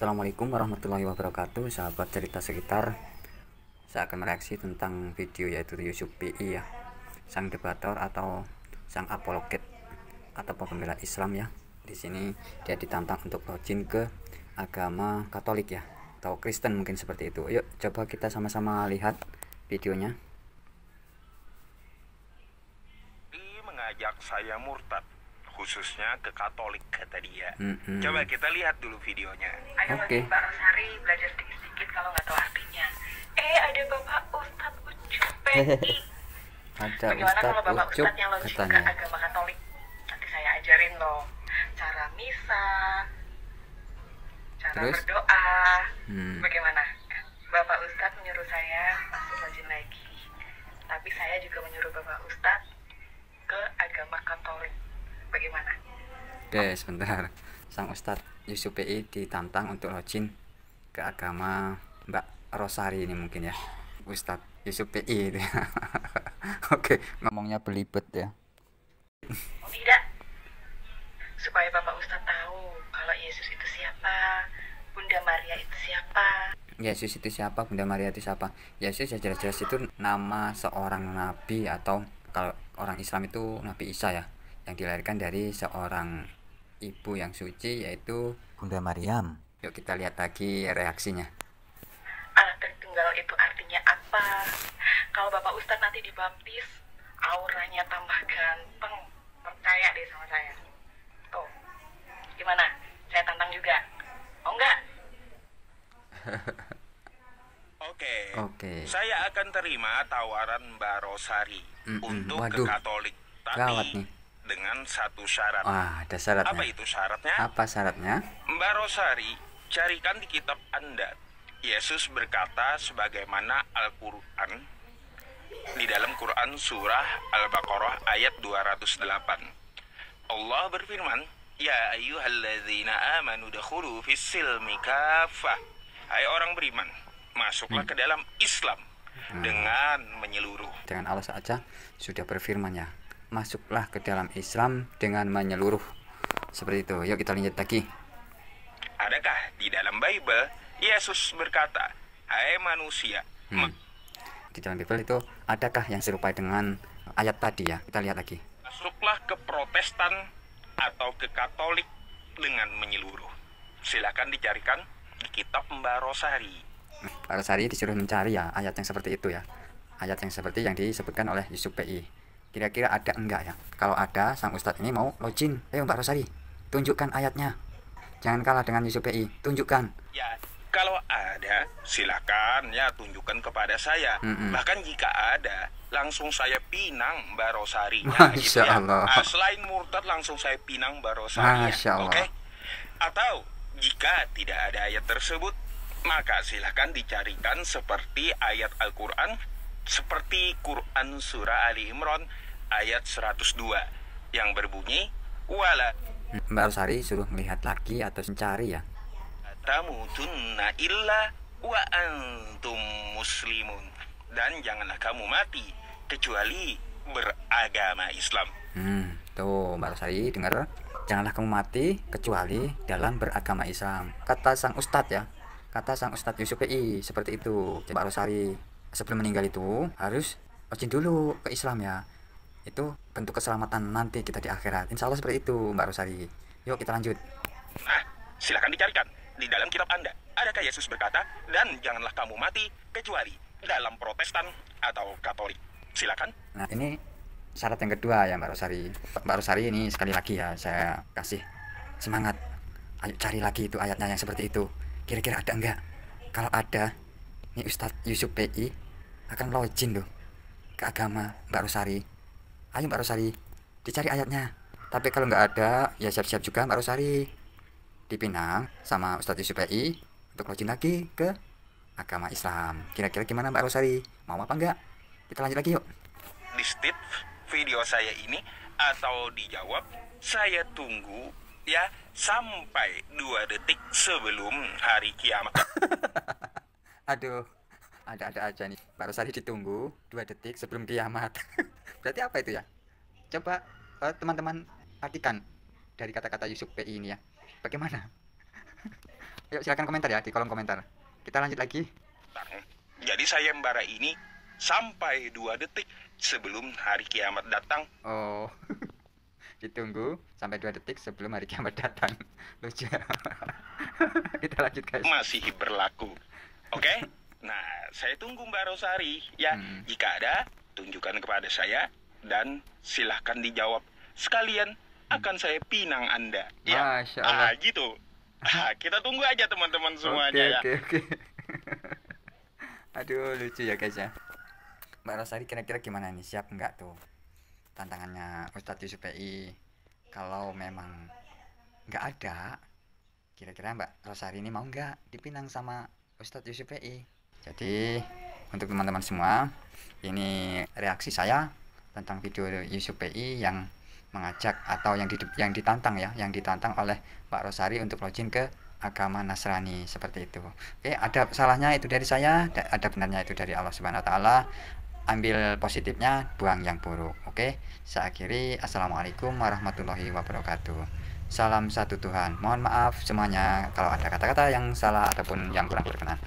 Assalamualaikum warahmatullahi wabarakatuh, sahabat cerita sekitar. Saya akan mereaksi tentang video yaitu Yusuf PI ya, sang debator atau sang apologet atau pembela Islam ya. Di sini dia ditantang untuk login ke agama Katolik ya, atau Kristen mungkin seperti itu. Yuk coba kita sama-sama lihat videonya. Mengajak saya murtad, khususnya ke Katolik, kata dia. Mm-mm. Coba kita lihat dulu videonya. Ayo Oke. Mbak Rosari belajar sedikit-sedikit kalau nggak tahu artinya. Ada Bapak Ustadz Ucup PI. Ada Bagaimana kalau Ustadz Bapak Ucup Ustadz yang login ke katanya. agama Katolik? Nanti saya ajarin loh cara misa, cara Terus? berdoa. Bagaimana? Bapak Ustadz menyuruh saya masuk login lagi. Tapi saya juga menyuruh Bapak Ustadz ke agama Katolik. Bagaimana? Oke, sebentar. Sang Ustadz Yusuf PI ditantang untuk login ke agama Mbak Rosari ini mungkin ya. Ustadz Yusuf PI itu ya. Oke, ngomongnya belibet ya. Tidak. Supaya Bapak Ustadz tahu kalau Yesus itu siapa, Bunda Maria itu siapa. Yesus itu siapa, Bunda Maria itu siapa? Yesus ya jelas-jelas itu nama seorang nabi, atau kalau orang Islam itu Nabi Isa ya, yang dilahirkan dari seorang ibu yang suci yaitu Bunda Maryam. Yuk kita lihat lagi reaksinya. Allah Tritunggal itu artinya apa? Kalau Bapak Ustadz nanti dibaptis, auranya tambah ganteng. Percaya deh sama saya. Tuh, gimana? Saya tantang juga. Oh enggak? Oke. Saya akan terima tawaran Mbak Rosari untuk Waduh, ke Katolik, gawat tapi nih. dengan satu syarat. Wah, ada syaratnya. Apa itu syaratnya? Apa syaratnya? Mbak Rosari, carikan di kitab Anda. Yesus berkata sebagaimana Al-Quran di dalam Quran surah Al-Baqarah ayat 208. Allah berfirman, "Ya ayyuhalladzina amanu dakhulu fis-silmi kaffah." Hai orang beriman, masuklah ke dalam Islam dengan menyeluruh. Dengan Allah saja sudah berfirman ya, masuklah ke dalam Islam dengan menyeluruh. Seperti itu. Yuk kita lanjut lagi. Adakah di dalam Bible Yesus berkata, "Hai manusia"? Di dalam Bible itu adakah yang serupa dengan ayat tadi ya? Kita lihat lagi. Masuklah ke Protestan atau ke Katolik dengan menyeluruh. Silakan dicarikan di kitab Mbak Rosari. Pak Rosari disuruh mencari ya ayat yang seperti itu ya. Ayat yang seperti yang disebutkan oleh Yusuf PI. Kira-kira ada enggak ya? Kalau ada, sang Ustadz ini mau login. Ayo Mbak Rosari, tunjukkan ayatnya. Jangan kalah dengan Yusuf PI, tunjukkan. Ya, kalau ada, silakan ya tunjukkan kepada saya. Bahkan jika ada, langsung saya pinang Mbak Rosarinya. Masya Allah. Selain murtad, langsung saya pinang Mbak Rosarinya. Masya Allah. Oke? Atau jika tidak ada ayat tersebut, maka silakan dicarikan seperti ayat Al-Quran, seperti Quran surah Ali Imran ayat 102 yang berbunyi, "Wala Mbak Rosari suruh melihat lagi atau mencari ya. tamutunna illa wa antum muslimun." Dan janganlah kamu mati kecuali beragama Islam. Tuh Mbak Rosari dengar, janganlah kamu mati kecuali dalam beragama Islam. Kata sang Ustadz ya, kata sang Ustadz Yusuf PI seperti itu. Mbak Rosari sebelum meninggal itu harus login dulu ke Islam ya. Itu bentuk keselamatan nanti kita di akhirat. Insya Allah seperti itu Mbak Rosari. Yuk kita lanjut. Nah, silakan dicarikan di dalam kitab Anda. Adakah Yesus berkata, "Dan janganlah kamu mati kecuali dalam Protestan atau Katolik"? Silakan. Nah ini syarat yang kedua ya Mbak Rosari. Mbak Rosari ini sekali lagi ya saya kasih semangat. Ayo cari lagi itu ayatnya yang seperti itu. Kira-kira ada enggak? Kalau ada, ini Ustadz Yusuf PI akan login loh ke agama Mbak Rosari. Ayo Mbak Rosari, dicari ayatnya. Tapi kalau nggak ada, ya siap-siap juga Mbak Rosari dipinang sama Ustadz Yusuf PI untuk login lagi ke agama Islam. Kira-kira gimana Mbak Rosari? Mau apa enggak? Kita lanjut lagi yuk. Di stit video saya ini atau dijawab, saya tunggu ya sampai 2 detik sebelum hari kiamat. Aduh, ada aja nih. Mbak Rosari ditunggu 2 detik sebelum kiamat. Berarti apa itu ya? Coba teman-teman artikan dari kata-kata Yusuf PI ini ya. Bagaimana? Yuk silakan komentar ya di kolom komentar. Kita lanjut lagi. Jadi sayembara ini sampai 2 detik sebelum hari kiamat datang. Oh. Ditunggu sampai 2 detik sebelum hari kiamat datang. Lucu. Kita lanjut guys. Masih berlaku. Oke? Nah, saya tunggu Mbak Rosari ya. Jika ada, tunjukkan kepada saya dan silahkan dijawab. Sekalian akan saya pinang Anda. Ya. Masya Allah. Gitu. Kita tunggu aja teman-teman semuanya ya. Oke. Aduh, lucu ya guys ya. Mbak Rosari kira-kira gimana nih? Siap nggak tuh tantangannya Ustadz Yusuf PI? Kalau memang nggak ada, kira-kira Mbak Rosari ini mau nggak dipinang sama Ustadz Yusuf PI? Jadi untuk teman-teman semua, ini reaksi saya tentang video Yusuf PI yang mengajak atau yang ditantang ya, yang ditantang oleh Mbak Rosari untuk login ke agama Nasrani seperti itu. Oke, ada salahnya itu dari saya, ada benarnya itu dari Allah Subhanahu wa taala. Ambil positifnya, buang yang buruk. Oke, saya akhiri. Assalamualaikum warahmatullahi wabarakatuh. Salam satu Tuhan. Mohon maaf semuanya kalau ada kata-kata yang salah ataupun yang kurang berkenan.